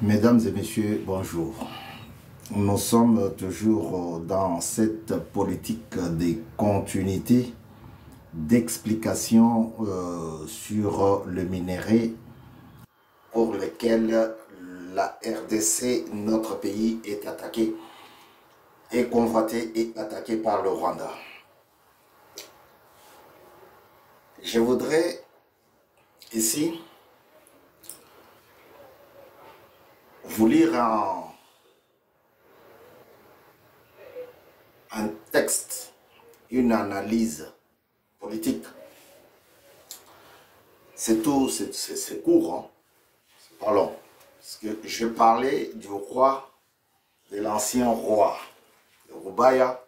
Mesdames et messieurs, bonjour. Nous sommes toujours dans cette politique de continuité, d'explication sur le minerai pour lequel la RDC, notre pays, est attaqué, est convoité et attaqué par le Rwanda. Je voudrais ici vous lire un texte, une analyse politique. C'est tout, c'est court, hein? C'est pas long. Parce que je parlais du roi, de l'ancien roi, de Rubaya.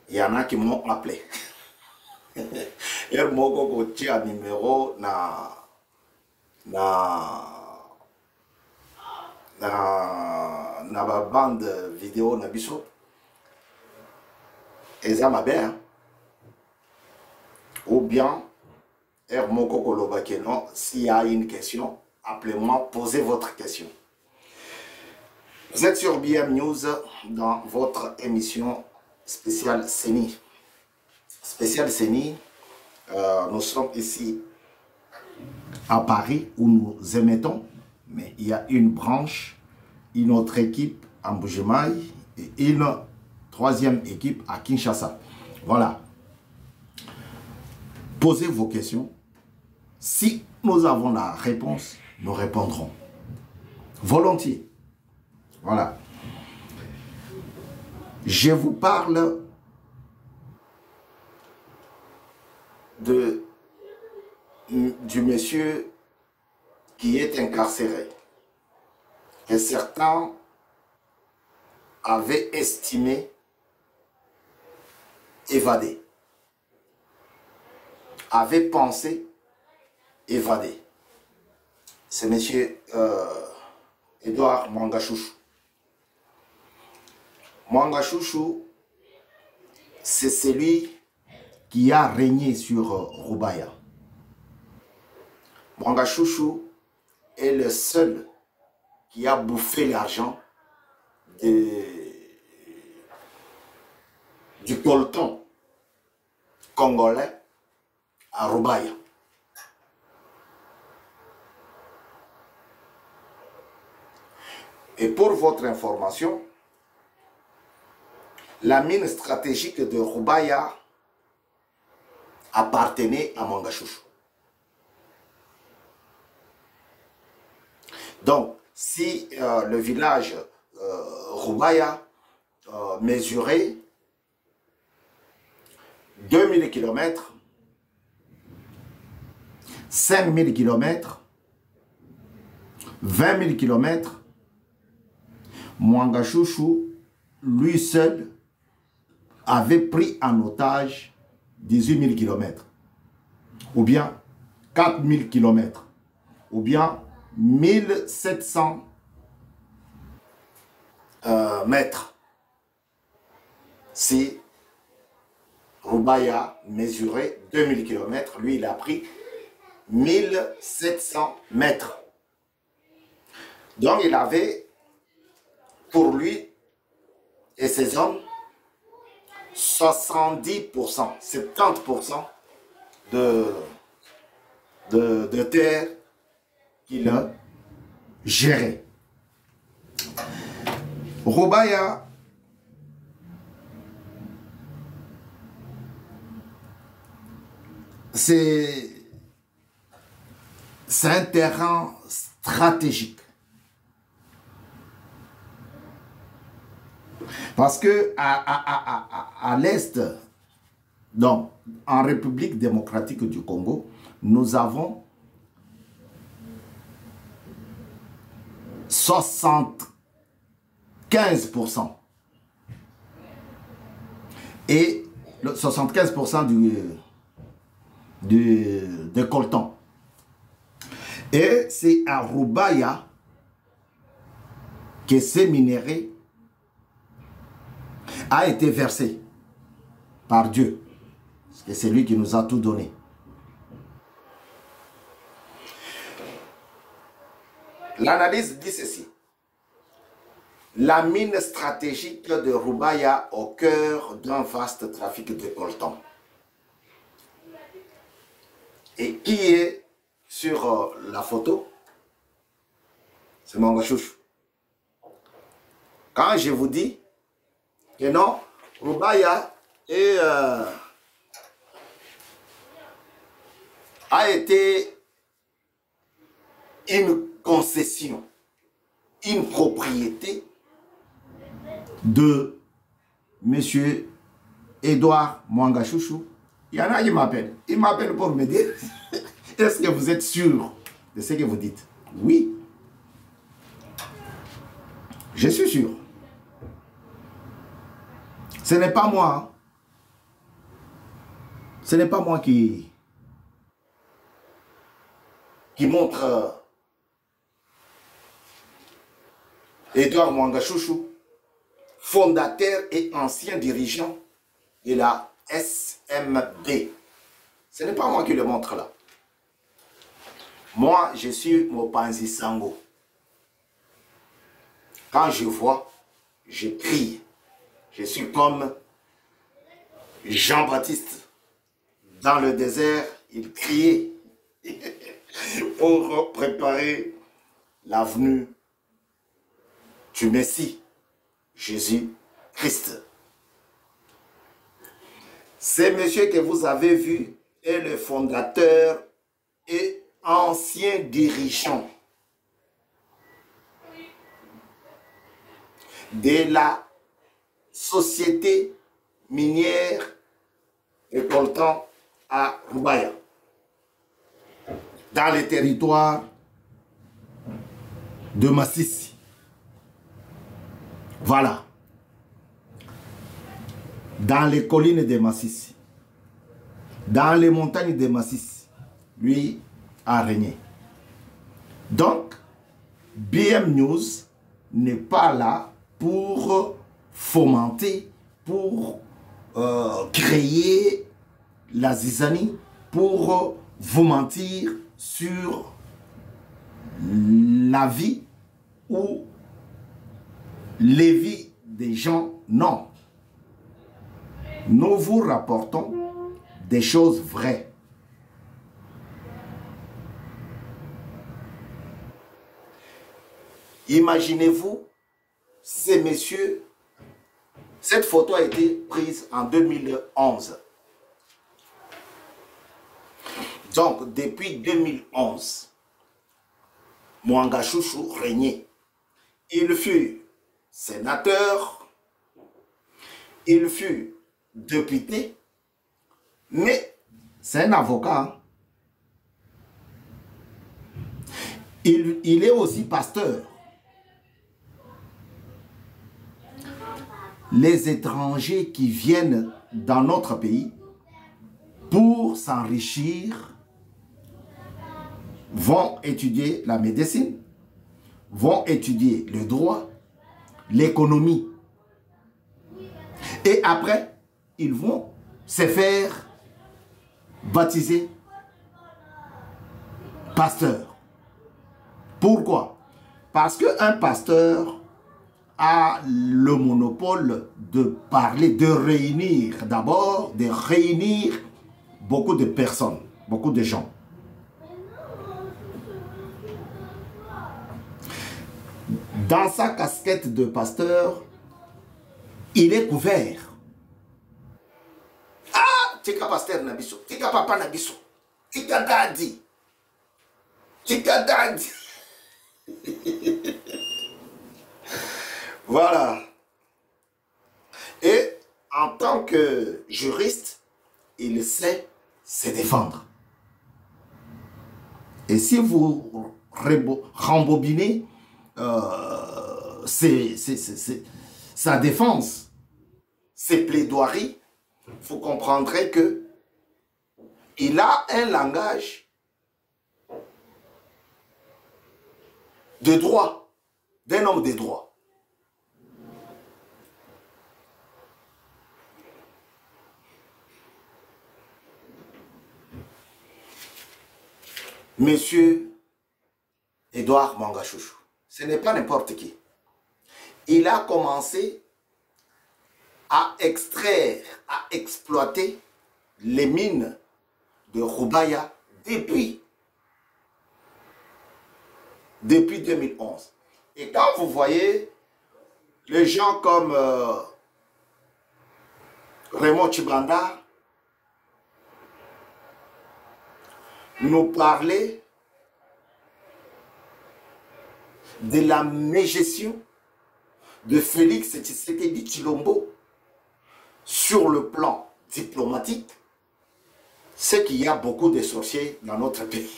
Il y en a qui m'ont appelé. Et moi, j'ai un numéro na ba bande vidéo na biso. Et ça m'a bien. Ou bien, non, s'il y a une question, appelez-moi, posez votre question. Vous êtes sur BM News dans votre émission spéciale CENI. Spéciale CENI, nous sommes ici à Paris où nous émettons, mais il y a une branche, une autre équipe à Mbujimaï et une troisième équipe à Kinshasa. Voilà. Posez vos questions. Si nous avons la réponse, nous répondrons. Volontiers. Voilà. Je vous parle du monsieur qui est incarcéré, que certains avaient estimé évadé, avaient pensé évadé. C'est monsieur Edouard Mwangachouchou. Mwangachouchou, c'est celui qui a régné sur Rubaya. Mwangachouchou est le seul qui a bouffé l'argent du colton congolais à Rubaya. Et pour votre information, la mine stratégique de Rubaya appartenait à Mwangachouchou. Donc, si le village Rubaya mesurait 2000 km, 5000 km, 20 000 km, Mwangachouchou, lui seul, avait pris en otage 18 000 km, ou bien 4 000 km, ou bien 1700 mètres. Si Rubaya mesurait 2000 km, lui il a pris 1700 mètres. Donc il avait pour lui et ses hommes 70%, 70% de terre qu'il a géré. Rubaya c'est un terrain stratégique. Parce que à l'est, donc en République démocratique du Congo, nous avons 75% et le 75% de coltan. Et c'est à Rubaya que ces minéraux a été versé par Dieu. Parce que c'est lui qui nous a tout donné. L'analyse dit ceci. La mine stratégique de Roubaïa au cœur d'un vaste trafic de coltan. Et qui est sur la photo? C'est mon chouchou. Quand je vous dis que non, Roubaïa a été une concession, une propriété de M. Edouard Mwangachouchou. Il y en a qui m'appellent. Ils m'appellent pour me dire, est-ce que vous êtes sûr de ce que vous dites? Oui. Je suis sûr. Ce n'est pas moi. Ce n'est pas moi qui montre Edouard Mwangachouchou, fondateur et ancien dirigeant de la SMB. Ce n'est pas moi qui le montre là. Moi, je suis Mopanzi Sango. Quand je vois, je crie. Je suis comme Jean-Baptiste. Dans le désert, il criait pour préparer la venue du Messie, Jésus-Christ. Ce monsieur que vous avez vu est le fondateur et ancien dirigeant de la société minière et coltan à Roubaïa, dans les territoires de Massissi. Voilà. Dans les collines de Massissi, dans les montagnes de Massissi, lui a régné. Donc, BM News n'est pas là pour fomenter, pour créer la zizanie, pour vous mentir sur la vie ou les vies des gens. Non. Nous vous rapportons des choses vraies. Imaginez-vous, ces messieurs, cette photo a été prise en 2011. Donc, depuis 2011, Mwangachouchou régnait. Il fut sénateur, il fut député, mais c'est un avocat. Il est aussi pasteur. Les étrangers qui viennent dans notre pays pour s'enrichir vont étudier la médecine, vont étudier le droit, l'économie. Et après, ils vont se faire baptiser pasteur. Pourquoi? Parce qu'un pasteur a le monopole de parler, de réunir d'abord, de réunir beaucoup de personnes, beaucoup de gens. Dans sa casquette de pasteur, il est couvert. Ah, tika pasteur nabiso, tika papa nabiso, tika dadi, tika dadi. Voilà. Et en tant que juriste, il sait se défendre. Et si vous rembobinez sa défense, ses plaidoiries, vous comprendrez que il a un langage de droit, d'un homme de droit. Monsieur Edouard Mangachouchou. Ce n'est pas n'importe qui. Il a commencé à extraire, à exploiter les mines de Roubaïa depuis 2011. Et quand vous voyez les gens comme Raymond Tchibanda nous parler de la mégestion de Félix Tshisekedi Tshilombo sur le plan diplomatique, c'est qu'il y a beaucoup de sorciers dans notre pays.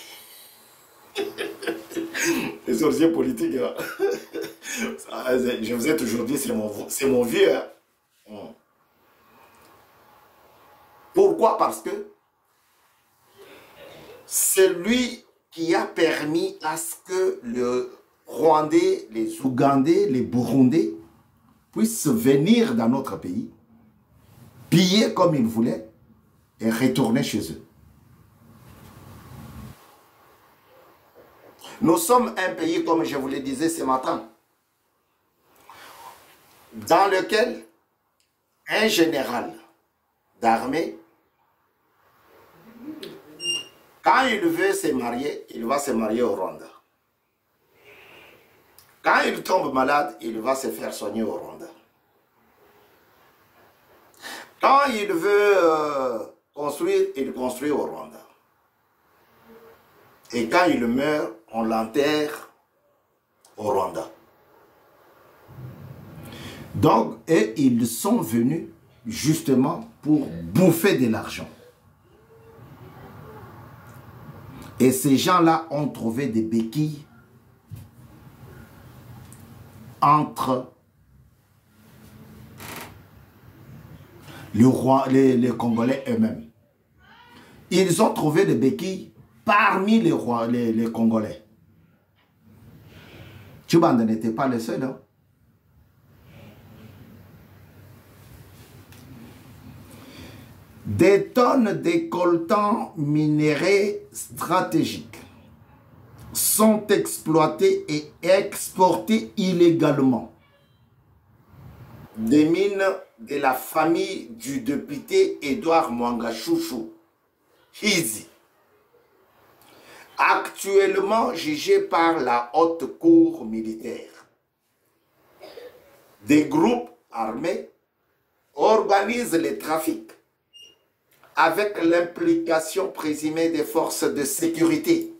Les sorciers politiques, hein. Je vous ai toujours dit, c'est mon vieux. Hein. Pourquoi? Parce que c'est lui qui a permis à ce que le Rwandais, les Ougandais, les Burundais puissent venir dans notre pays, piller comme ils voulaient et retourner chez eux. Nous sommes un pays, comme je vous le disais ce matin, dans lequel un général d'armée, quand il veut se marier, il va se marier au Rwanda. Quand il tombe malade, il va se faire soigner au Rwanda. Quand il veut construire, il construit au Rwanda. Et quand il meurt, on l'enterre au Rwanda. Donc, et ils sont venus justement pour bouffer de l'argent. Et ces gens-là ont trouvé des béquilles entre les Congolais eux-mêmes. Ils ont trouvé des béquilles parmi les Congolais. Tchibanda n'était pas le seul. Hein? Des tonnes de coltan minéraux stratégiques sont exploités et exportés illégalement. Des mines de la famille du député Edouard Mangachouchou, Hizi, actuellement jugé par la haute cour militaire. Des groupes armés organisent les trafics avec l'implication présumée des forces de sécurité.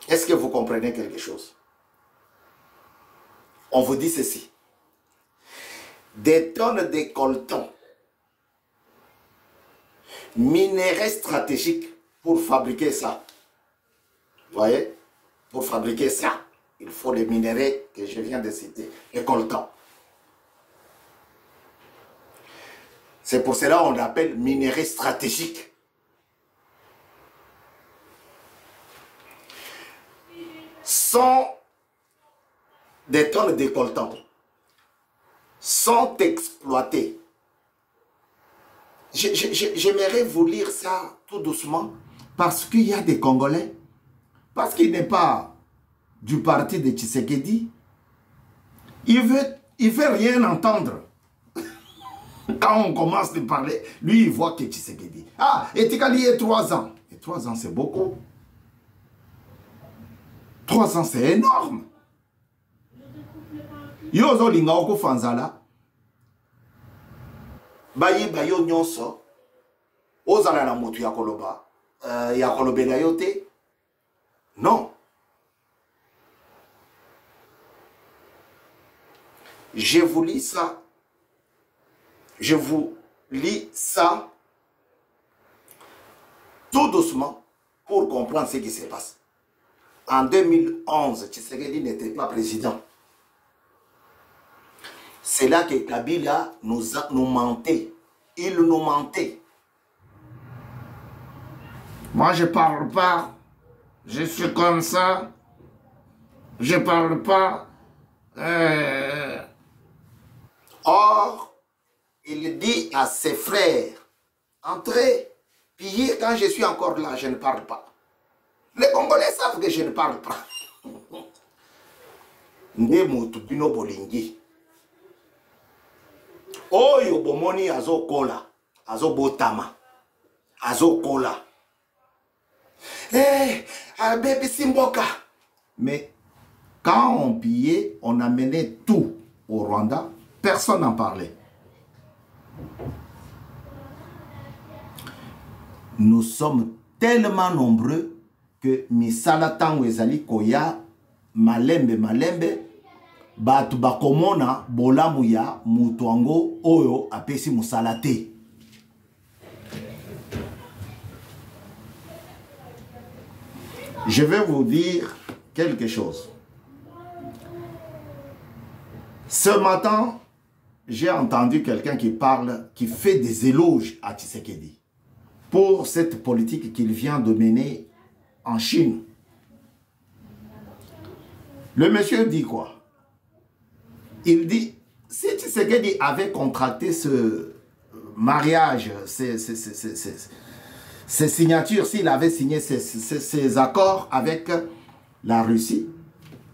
Est-ce que vous comprenez quelque chose? On vous dit ceci. Des tonnes de coltan, minéraux stratégiques pour fabriquer ça. Vous voyez? Pour fabriquer ça, il faut les minéraux que je viens de citer, les coltan. C'est pour cela qu'on l'appelle minéraux stratégiques. Sont des tonnes de coltan sont exploités. J'aimerais vous lire ça tout doucement parce qu'il y a des Congolais, parce qu'il n'est pas du parti de Tshisekedi, il veut rien entendre. Quand on commence de parler, lui il voit que Tshisekedi. Ah, et Tikali est 3 ans. Et 3 ans c'est beaucoup. 3 ans, c'est énorme. Yozo linga oko fanzala. Bayi bayo nyonso. Ozala na motu ya koloba. Ya kolobela yote. Non. Je vous lis ça. Je vous lis ça tout doucement pour comprendre ce qui se passe. En 2011, Tshisekedi n'était pas président. C'est là que Kabila nous mentait. Il nous mentait. Moi, je ne parle pas. Je suis comme ça. Je ne parle pas. Or, il dit à ses frères, entrez, pillez, quand je suis encore là, je ne parle pas. Les Congolais savent que je ne parle pas. Ndemutu bino bolingi. Oyo bomoni azo kola, azo botama, azo kola. Eh, bébé Simboka. Mais quand on pillait, on amenait tout au Rwanda, personne n'en parlait. Nous sommes tellement nombreux que misala tango ezali koya malembe batu bakomona bolamu ya mutuango oyo apesi musala te. Je vais vous dire quelque chose. Ce matin, j'ai entendu quelqu'un qui parle, qui fait des éloges à Tshisekedi pour cette politique qu'il vient de mener en Chine. Le monsieur dit quoi? Il dit, si Tshisekedi avait contracté ce mariage, ces signatures, s'il avait signé ces accords avec la Russie,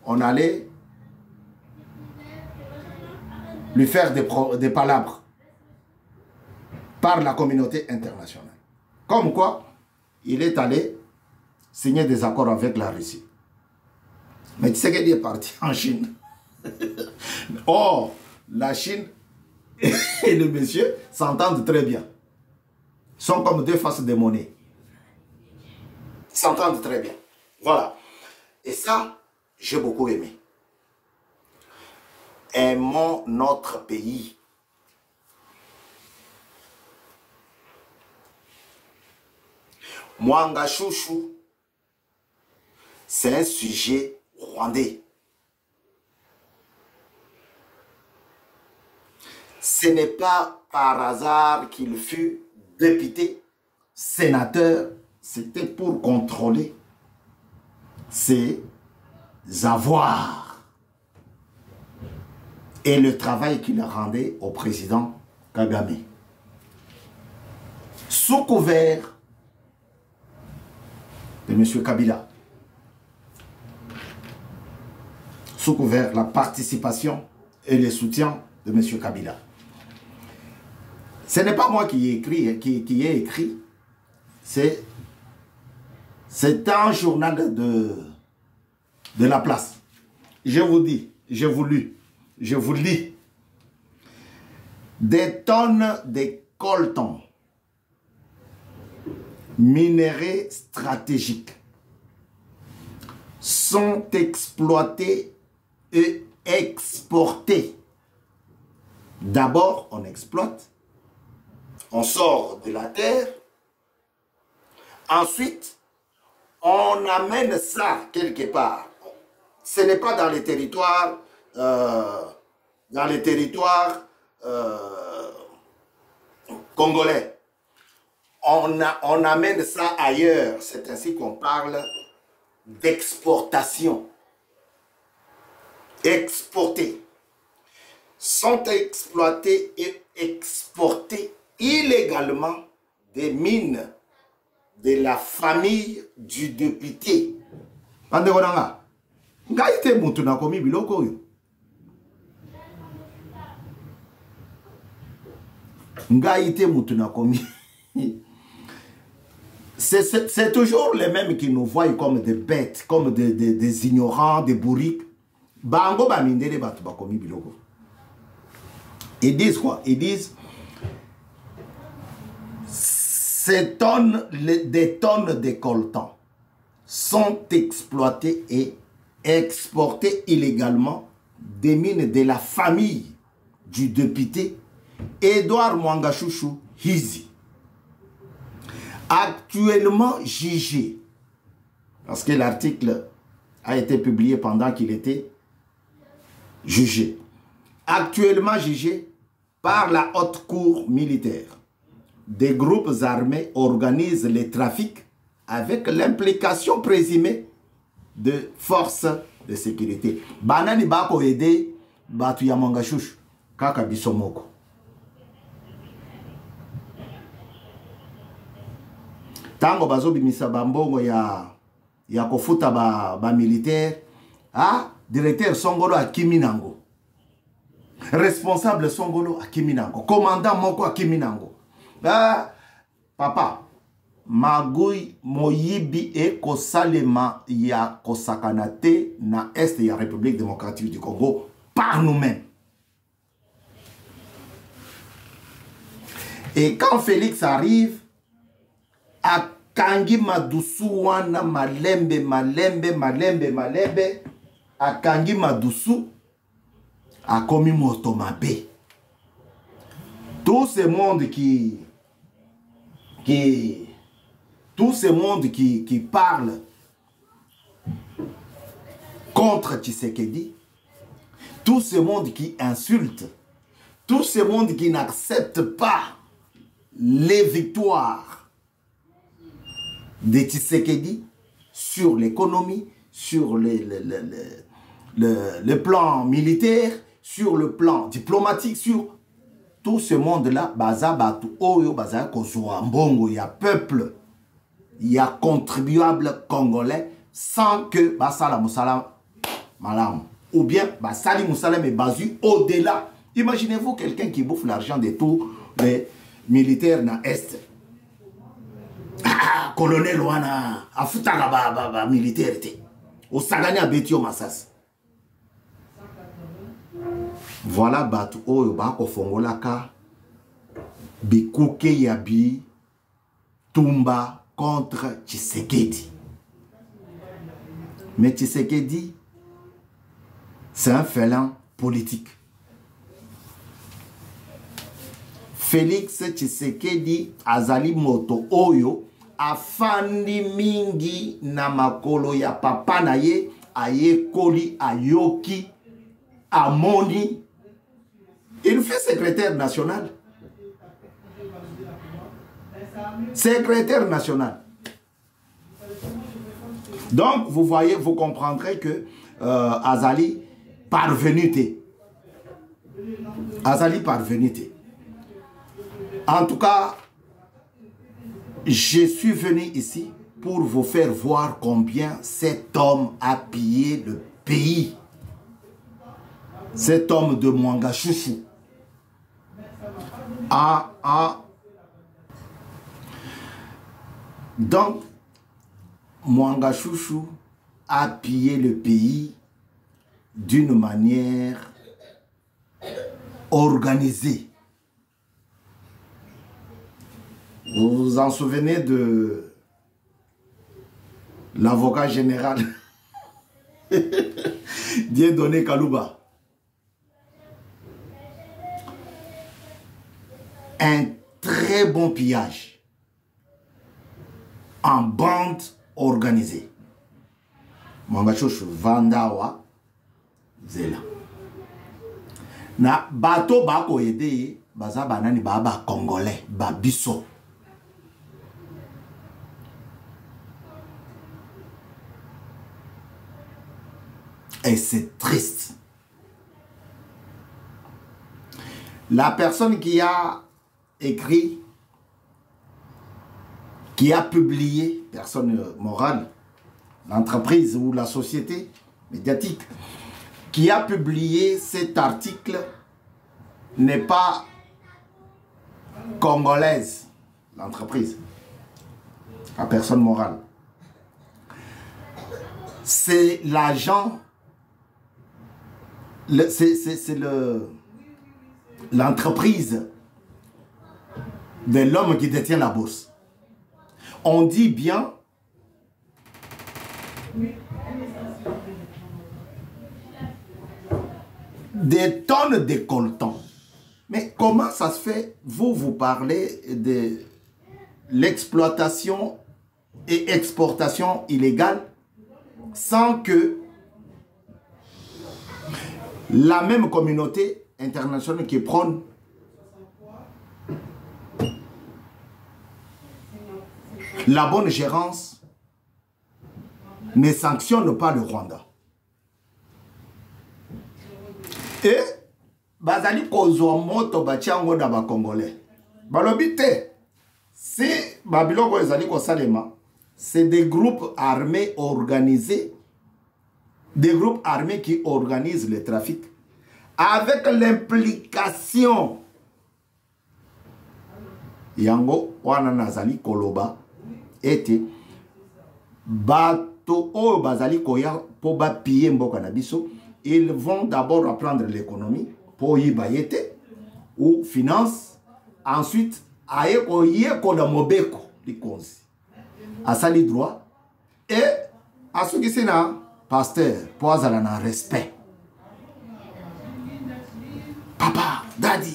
on allait lui faire des palabres par la communauté internationale. Comme quoi, il est allé signer des accords avec la Russie. Mais Tshisekedi est parti en Chine. Or, la Chine et le monsieur s'entendent très bien. Sont comme deux faces de monnaie. S'entendent très bien. Voilà. Et ça, j'ai beaucoup aimé. Aimons notre pays. Mwanga Chouchou, c'est un sujet rwandais. Ce n'est pas par hasard qu'il fut député, sénateur, c'était pour contrôler ses avoirs et le travail qu'il rendait au président Kagame. Sous couvert de M. Kabila, sous couvert la participation et le soutien de M. Kabila. Ce n'est pas moi qui ai écrit, c'est un journal de la place. Je vous dis, je vous lis. Des tonnes de coltan, minerais stratégiques, sont exploités et exportés. D'abord, on exploite. On sort de la terre. Ensuite, on amène ça quelque part. Ce n'est pas dans les territoires, congolais. On amène ça ailleurs. C'est ainsi qu'on parle d'exportation. Exporter. Sont exploités et exportés illégalement des mines de la famille du député. C'est toujours les mêmes qui nous voient comme des bêtes, comme des ignorants, des bourriques. Ils disent quoi? Ils disent des tonnes de coltan sont exploitées et exportées illégalement des mines de la famille du député Edouard Mwanga Chouchou Hizi, actuellement jugé, parce que l'article a été publié pendant qu'il était jugé, actuellement jugé par la haute cour militaire. Des groupes armés organisent les trafics avec l'implication présumée de forces de sécurité. Banani bako ede batu ya Mwanga Chouchou kaka bisomoko. tango bazo bimisa bambongo ya kofuta ba militaire, ah, directeur Songolo akimi nango. Responsable Songolo akimi nango. Commandant moko akimi nango. Ah, papa, magui moyibi e kosalema ya kosakanate na est ya République démocratique du Congo par nous-mêmes. Et quand Félix arrive, à Kangi Madusu wana malembe, à Kangi Madusu, a commis Motomabe. Tout ce monde qui parle contre Tshisekedi, tout ce monde qui insulte, tout ce monde qui n'accepte pas les victoires de Tshisekedi sur l'économie, sur le plan militaire, sur le plan diplomatique, sur tout ce monde-là, baza batu oyo baza kozwa mbongo ya peuple, ya contribuable congolais, sans que basala musala malam, ou bien basali musala mais basu au-delà. Imaginez-vous quelqu'un qui bouffe l'argent de tous les militaires na Est. Ah, colonel wana afutaka ba militaire te. Osagani abetio masas. Voilà batu oyo bako fongolaka bikuke yabi tumba contre Tshisekedi. Mais Tshisekedi, c'est un félin politique. Félix Tshisekedi azali moto oyo afandi mingi na makolo ya papa na ye, ayekoli, ayoki, amoni. Il fait secrétaire national. Secrétaire national. Donc, vous voyez, vous comprendrez que Azali parvenue. Azali parvenue. En tout cas, je suis venu ici pour vous faire voir combien cet homme a pillé le pays. Cet homme de Mouangachouchou. Donc, Mouangachouchou a pillé le pays d'une manière organisée. Vous vous en souvenez de l'avocat général Dieudonné Kalouba. Un très bon pillage en bande organisée. Mouangachouchou Vandawa Zela. Na bato bako yede baza banani baba congolais babiso. Et c'est triste. La personne qui a écrit, qui a publié, personne morale, l'entreprise ou la société médiatique, qui a publié cet article n'est pas congolaise, l'entreprise, la personne morale. C'est l'agent, c'est l'entreprise de l'homme qui détient la bourse. On dit bien des tonnes de coltan. Mais comment ça se fait? Vous parlez de l'exploitation et exportation illégale sans que la même communauté internationale qui prône la bonne gérance ne sanctionne pas le Rwanda. Et bazali kozwa moto batiango na ba Congolais. Balobite, C'est Babylone Salema. C'est des groupes armés organisés, des groupes armés qui organisent le trafic avec l'implication yango wana nazali koloba ete bato oyo bazali koya po ba piller mboka na biso, ils vont d'abord apprendre l'économie pour y bayete ou finance, ensuite aye ko da mobeko likonzi asali droit et à ce qui c'est na pasteur pour azala na respect. Papa, daddy.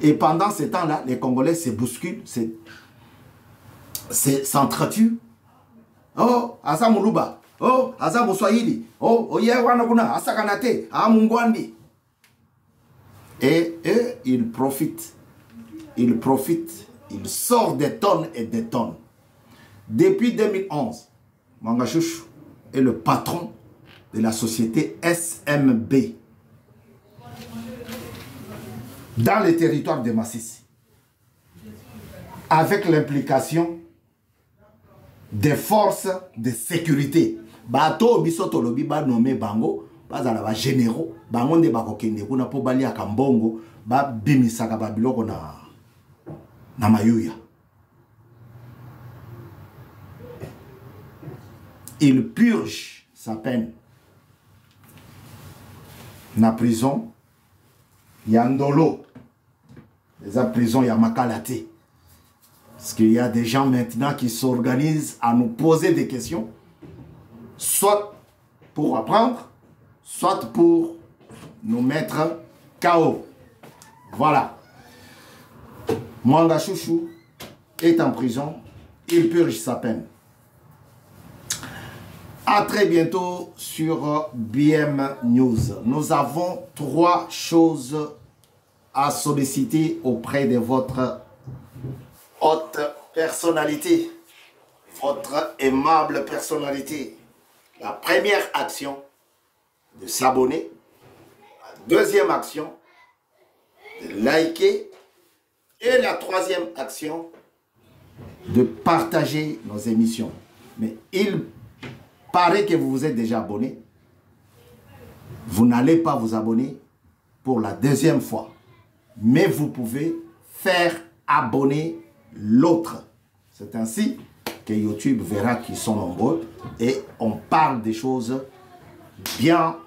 Et pendant ce temps-là, les Congolais se bousculent, s'entretuent. Oh, Asa Muluba. Oh, Asa Muswahili. Oh, Oye Wanaguna, Asa Kanate, Amungwandi. Et eux, ils profitent. Ils profitent. Ils sortent des tonnes et des tonnes. Depuis 2011, Manga Chouchou est le patron de la société SMB dans les territoires de Massissi, avec l'implication des forces de sécurité. Bato bisoto lobi ba nommé bango, bazala ba généraux, bango nde bakokende kuna po bali akambongo, ba bimisaka ba biloko na mayuya. Il purge sa peine. Na prison, Yandolo, les prisons, il y a Makalate. Parce qu'il y a des gens maintenant qui s'organisent à nous poser des questions, soit pour apprendre, soit pour nous mettre KO. Voilà. Mwanga Chouchou est en prison, il purge sa peine. À très bientôt sur BM News. Nous avons 3 choses à solliciter auprès de votre haute personnalité, votre aimable personnalité. La première action, de s'abonner. La deuxième action, de liker. Et la troisième action, de partager nos émissions. Mais il paraît que vous vous êtes déjà abonné. Vous n'allez pas vous abonner pour la deuxième fois. Mais vous pouvez faire abonner l'autre. C'est ainsi que YouTube verra qu'ils sont nombreux et on parle des choses bien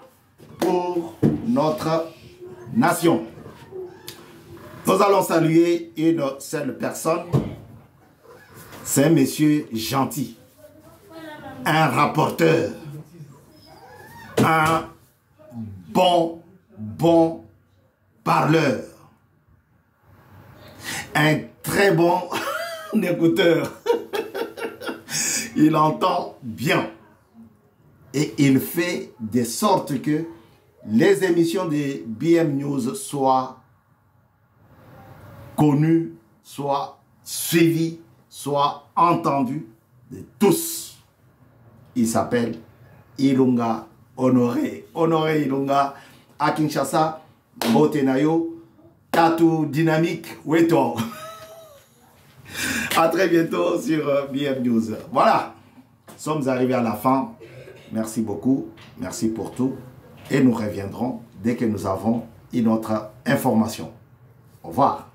pour notre nation. Nous allons saluer une seule personne. C'est un monsieur gentil. Un rapporteur, un bon parleur, un très bon écouteur. Il entend bien et il fait de sorte que les émissions de BM News soient connues, soient suivies, soient entendues de tous. Il s'appelle Ilunga Honoré. Honoré Ilunga à Kinshasa, Botenayo, Tatou Dynamique, Weto. À très bientôt sur BM News. Voilà, nous sommes arrivés à la fin. Merci beaucoup, merci pour tout. Et nous reviendrons dès que nous avons une autre information. Au revoir.